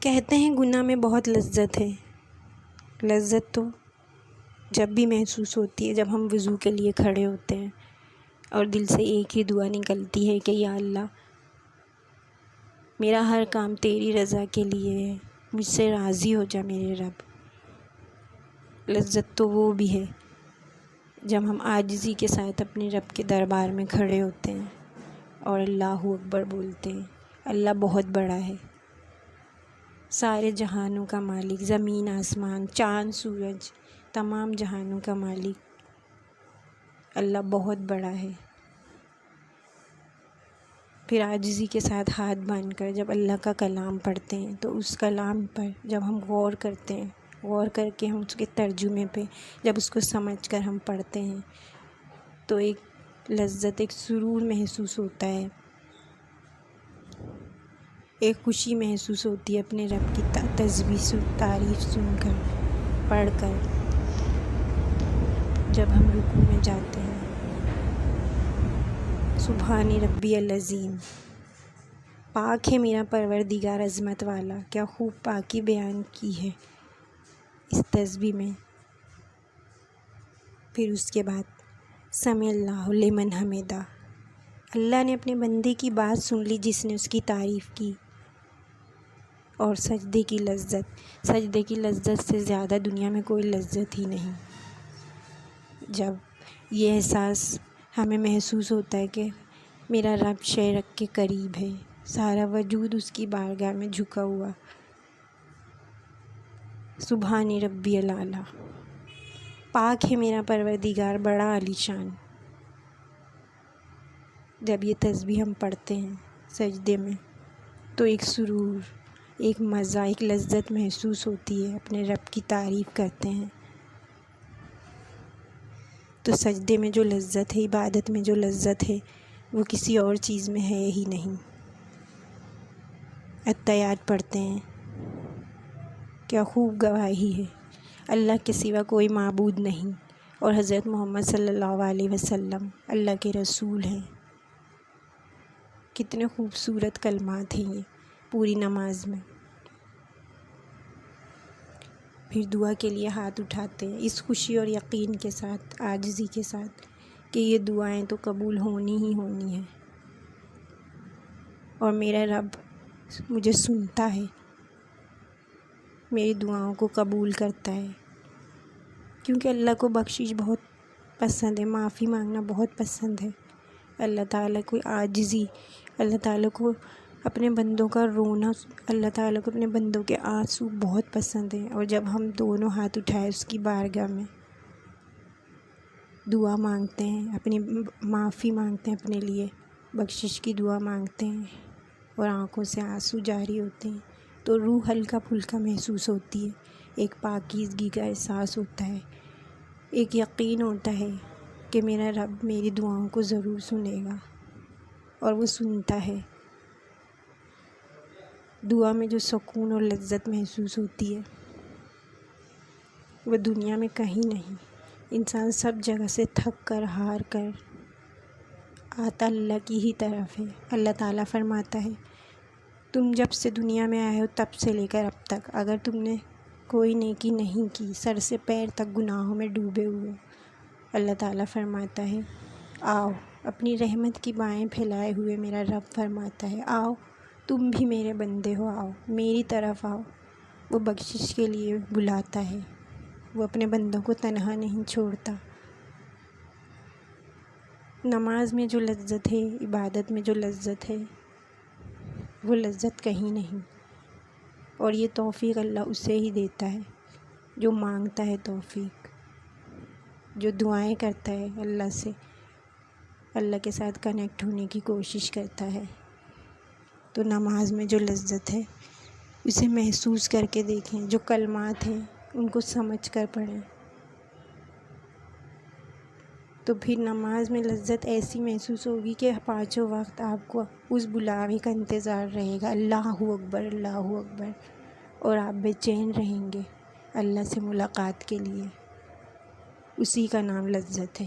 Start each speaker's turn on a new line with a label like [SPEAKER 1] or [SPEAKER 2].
[SPEAKER 1] کہتے ہیں گناہ میں بہت لذت ہے۔ لذت تو جب بھی محسوس ہوتی ہے جب ہم وضو کے لیے کھڑے ہوتے ہیں اور دل سے ایک ہی دعا نکلتی ہے کہ یا اللہ میرا ہر کام تیری رضا کے لیے ہے، مجھ سے راضی ہو جا میرے رب۔ لذت تو وہ بھی ہے جب ہم عاجزی کے ساتھ اپنے رب کے دربار میں کھڑے ہوتے ہیں اور اللہ اکبر بولتے ہیں۔ اللہ بہت بڑا ہے، سارے جہانوں کا مالک، زمین آسمان، چاند سورج، تمام جہانوں کا مالک اللہ بہت بڑا ہے۔ پھر عاجزی کے ساتھ ہاتھ باندھ کر جب اللہ کا کلام پڑھتے ہیں تو اس کلام پر جب ہم غور کرتے ہیں، غور کر کے ہم اس کے ترجمے پہ جب اس کو سمجھ کر ہم پڑھتے ہیں تو ایک لذت، ایک سرور محسوس ہوتا ہے، ایک خوشی محسوس ہوتی ہے اپنے رب کی تسبیح تعریف سن کر، پڑھ کر۔ جب ہم رکوع میں جاتے ہیں، سبحان ربی العظیم، پاک ہے میرا پروردگار عظمت والا، کیا خوب پاکی بیان کی ہے اس تسبیح میں۔ پھر اس کے بعد سمع اللہ لمن حمدہ، اللہ نے اپنے بندے کی بات سن لی جس نے اس کی تعریف کی۔ اور سجدے کی لذت، سجدے کی لذت سے زیادہ دنیا میں کوئی لذت ہی نہیں۔ جب یہ احساس ہمیں محسوس ہوتا ہے کہ میرا رب شیرک کے قریب ہے، سارا وجود اس کی بارگاہ میں جھکا ہوا، سبحان ربی الاعلیٰ، پاک ہے میرا پروردگار بڑا عالی شان۔ جب یہ تسبیح ہم پڑھتے ہیں سجدے میں تو ایک سرور، ایک مزہ، ایک لذت محسوس ہوتی ہے، اپنے رب کی تعریف کرتے ہیں۔ تو سجدے میں جو لذت ہے، عبادت میں جو لذت ہے وہ کسی اور چیز میں ہے ہی نہیں۔ اتحیات پڑھتے ہیں، کیا خوب گواہی ہے اللہ کے سوا کوئی معبود نہیں اور حضرت محمد صلی اللہ علیہ وسلم اللہ کے رسول ہیں۔ کتنے خوبصورت کلمات ہیں یہ پوری نماز میں۔ پھر دعا کے لیے ہاتھ اٹھاتے ہیں اس خوشی اور یقین کے ساتھ، عاجزی کے ساتھ کہ یہ دعائیں تو قبول ہونی ہی ہونی ہیں اور میرا رب مجھے سنتا ہے، میری دعاؤں کو قبول کرتا ہے، کیونکہ اللہ کو بخشش بہت پسند ہے، معافی مانگنا بہت پسند ہے۔ اللہ تعالیٰ کو عاجزی، اللہ تعالیٰ کو اپنے بندوں کا رونا، اللہ تعالیٰ کو اپنے بندوں کے آنسو بہت پسند ہیں۔ اور جب ہم دونوں ہاتھ اٹھائے اس کی بارگاہ میں دعا مانگتے ہیں، اپنی معافی مانگتے ہیں، اپنے لیے بخشش کی دعا مانگتے ہیں اور آنکھوں سے آنسو جاری ہوتے ہیں تو روح ہلکا پھلکا محسوس ہوتی ہے، ایک پاکیزگی کا احساس ہوتا ہے، ایک یقین ہوتا ہے کہ میرا رب میری دعاؤں کو ضرور سنے گا اور وہ سنتا ہے۔ دعا میں جو سکون اور لذت محسوس ہوتی ہے وہ دنیا میں کہیں نہیں۔ انسان سب جگہ سے تھک کر، ہار کر آتا اللہ کی ہی طرف ہے۔ اللہ تعالیٰ فرماتا ہے تم جب سے دنیا میں آئے ہو تب سے لے کر اب تک اگر تم نے کوئی نیکی نہیں کی، سر سے پیر تک گناہوں میں ڈوبے ہوئے، اللہ تعالیٰ فرماتا ہے آؤ، اپنی رحمت کی بائیں پھیلائے ہوئے میرا رب فرماتا ہے آؤ تم بھی میرے بندے ہو، آؤ میری طرف آؤ۔ وہ بخشش کے لیے بلاتا ہے، وہ اپنے بندوں کو تنہا نہیں چھوڑتا۔ نماز میں جو لذت ہے، عبادت میں جو لذت ہے وہ لذت کہیں نہیں، اور یہ توفیق اللہ اسے ہی دیتا ہے جو مانگتا ہے توفیق، جو دعائیں کرتا ہے اللہ سے، اللہ کے ساتھ کنیکٹ ہونے کی کوشش کرتا ہے۔ تو نماز میں جو لذت ہے اسے محسوس کر کے دیکھیں، جو کلمات ہیں ان کو سمجھ کر پڑھیں، تو پھر نماز میں لذت ایسی محسوس ہوگی کہ پانچوں وقت آپ کو اس بلاوے کا انتظار رہے گا، اللہ اکبر، اللہ اکبر، اور آپ بے چین رہیں گے اللہ سے ملاقات کے لیے۔ اسی کا نام لذت ہے۔